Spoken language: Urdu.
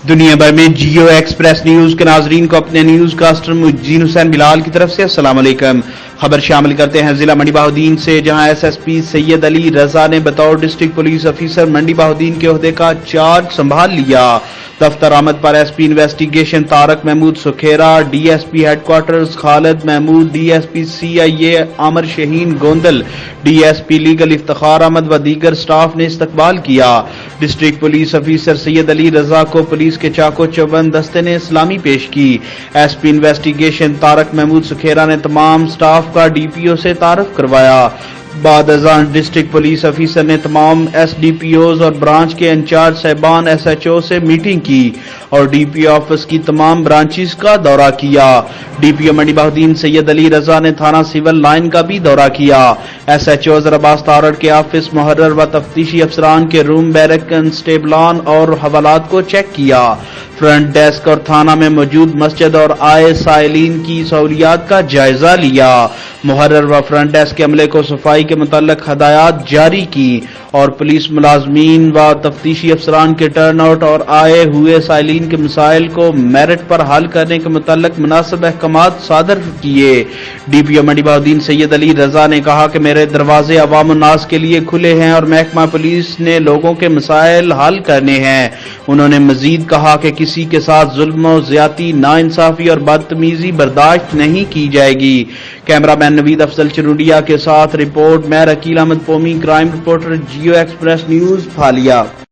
دنیا بھر میں جیو ایکسپریس نیوز کے ناظرین کو اپنے نیوز کاسٹر مجین حسین بلال کی طرف سے السلام علیکم۔ خبر شامل کرتے ہیں ضلع منڈی بہاءوالدین سے، جہاں ایس ایس پی سید علی رضا نے بطور ڈسٹرکٹ پولیس افیسر منڈی بہاءوالدین کے عہدے کا چارج سنبھال لیا۔ دفتر احمد پرایس پی investigation Tariq Mahmood Sukhera, D S P headquarters Khalid Mahmood, D S P C I A Amir Shaheen Gondal, D S P legal Iftikhar Ahmad ودیگر سٹاف نے استقبال کیا۔ District police officer Syed Ali Raza کو پولیس کے چاقو چوبند دستے نے سلامی پیش کی۔ S P investigation Tariq Mahmood Sukhera نے تمام سٹاف کا ڈی پی او سے تعارف کروایا۔ بعد ازاں ڈسٹرکٹ پولیس افیسر نے تمام ایس ڈی پی اوز اور برانچ کے انچارج صاحبان ایس ایچ او سے میٹنگ کی اور ڈی پی او آفس کی تمام برانچز کا دورہ کیا۔ ڈی پی او منڈی بہاءوالدین سید علی رضا نے تھانہ سول لائن کا بھی دورہ کیا۔ ایس ایچ او عباس طارق کے آفس، محرر و تفتیشی افسران کے روم، بیرک، کنسٹیبلان اور حوالات کو چیک کیا۔ فرنٹ ڈیسک اور تھانہ میں موجود مسجد اور آئے سائلین کی سہولیات کا جائزہ لیا۔ محرر و فرنٹ ڈیسک کے عملے کو صفائی کے متعلق ہدایات جاری کی اور پولیس ملازمین و تفتیشی افسران کے ٹرن آؤٹ اور آئے ہوئے سائلین کے مسائل کو میرٹ پر حل کرنے کے متعلق مناسب احکامات صادر کیے۔ ڈی پی او منڈی بہاءوالدین سید علی رضا نے کہا کہ میرے دروازے عوام الناس کے لیے کھلے ہیں اور محکمہ پولیس نے لوگوں کے مسائل حل کرنے ہیں۔ انہوں نے مزید کہا کہ کسی کے ساتھ ظلم و زیادتی، ناانصافی اور بدتمیزی برداشت نہیں کی جائے گی۔ کیمرہ مین نوید افضل چرونڈیا کے ساتھ رپورٹ میں احمد، کرائم رپورٹر جیو ایکسپریس نیوز پھالیا۔